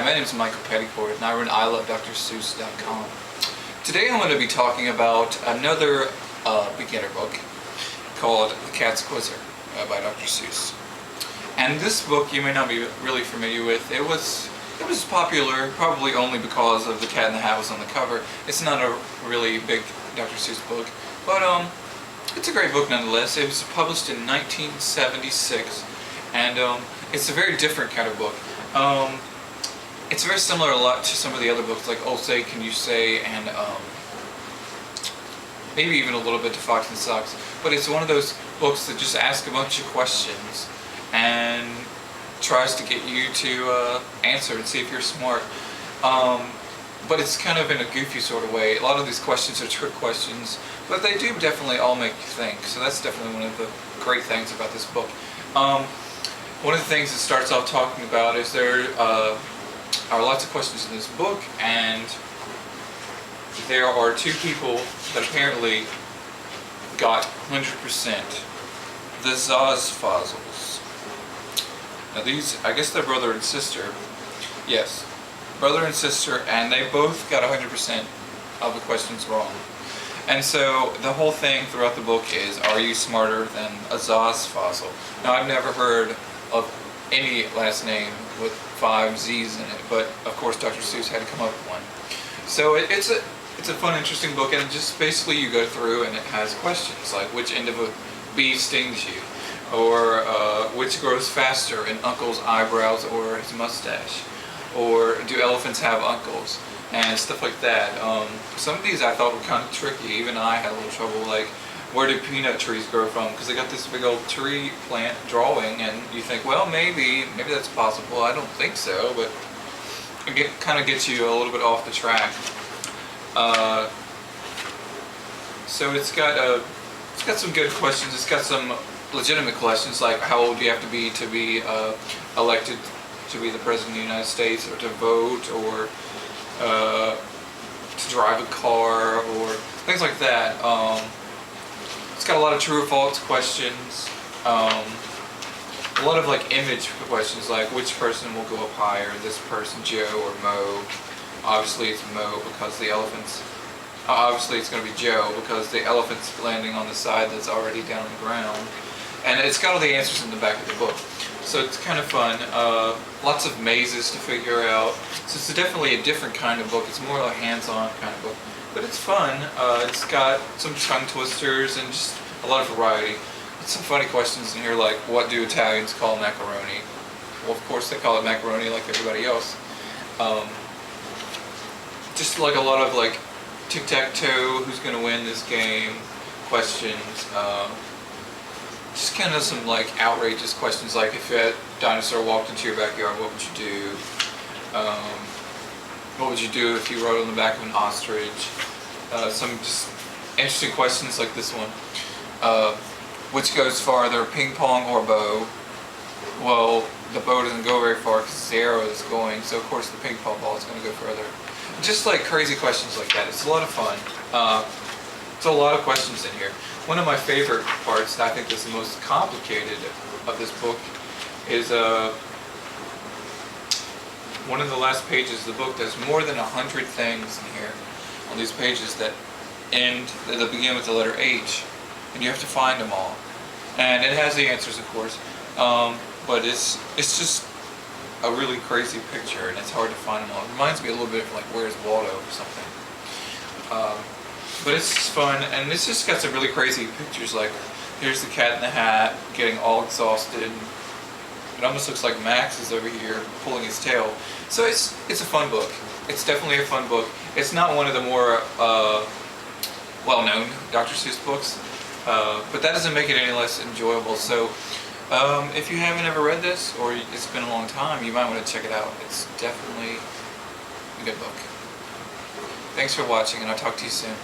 Hi, my name is Michael Petticourt, and I run ilovedrseuss.com. Today I'm going to be talking about another beginner book called The Cat's Quizzer by Dr. Seuss. And this book you may not be really familiar with. It was popular probably only because of the cat in the hat was on the cover. It's not a really big Dr. Seuss book, but it's a great book nonetheless. It was published in 1976, and it's a very different kind of book. It's very similar a lot to some of the other books like Oh Say Can You Say and maybe even a little bit to Fox and Socks, but it's one of those books that just asks a bunch of questions and tries to get you to answer and see if you're smart. But it's kind of in a goofy sort of way. A lot of these questions are trick questions, but they do definitely all make you think, so that's definitely one of the great things about this book. One of the things it starts off talking about is there are lots of questions in this book, and there are two people that apparently got 100%. The Seuss. Now these, I guess they're brother and sister. Yes, brother and sister, and they both got 100% of the questions wrong. And so the whole thing throughout the book is, are you smarter than a Seuss? Now I've never heard of any last name with 5 Z's in it, but of course Dr. Seuss had to come up with one. So it's a fun, interesting book, and just basically you go through and it has questions like which end of a bee stings you, or which grows faster, an uncle's eyebrows or his mustache, or do elephants have uncles, and stuff like that. Some of these I thought were kind of tricky. Even I had a little trouble, like where do peanut trees grow from? Because they got this big old tree plant drawing, and you think, well, maybe that's possible. I don't think so, but it kind of gets you a little bit off the track. So it's got some good questions. It's got some legitimate questions like how old do you have to be elected to be the president of the United States, or to vote, or to drive a car, or things like that. It's got a lot of true or false questions, a lot of like image questions like which person will go up higher, this person, Joe or Mo. Obviously it's Mo because the elephant's, obviously it's going to be Joe because the elephant's landing on the side that's already down on the ground. And it's got all the answers in the back of the book. So it's kind of fun. Lots of mazes to figure out. So it's definitely a different kind of book. It's more like a hands-on kind of book. But it's fun. It's got some tongue twisters and just a lot of variety. Some funny questions in here like, what do Italians call macaroni? Well, of course they call it macaroni like everybody else. Just like a lot of like tic-tac-toe, who's going to win this game questions. Just kind of some like outrageous questions like if a dinosaur walked into your backyard, what would you do? What would you do if you rode on the back of an ostrich? Some just interesting questions like this one. Which goes farther, ping pong or bow? Well, the bow doesn't go very far because the arrow is going, so of course the ping pong ball is going to go further. Just like crazy questions like that. It's a lot of fun. It's a lot of questions in here. One of my favorite parts, and I think is the most complicated of this book, is one of the last pages of the book. There's more than 100 things in here on these pages that begin with the letter H, and you have to find them all. And it has the answers, of course, but it's just a really crazy picture, and it's hard to find them all. It reminds me a little bit of like Where's Waldo or something. But it's just fun, and it's just got some really crazy pictures, like here's the cat in the hat getting all exhausted. It almost looks like Max is over here pulling his tail. So it's a fun book. It's definitely a fun book. It's not one of the more well-known Dr. Seuss books, but that doesn't make it any less enjoyable. So if you haven't ever read this, or it's been a long time, you might want to check it out. It's definitely a good book. Thanks for watching, and I'll talk to you soon.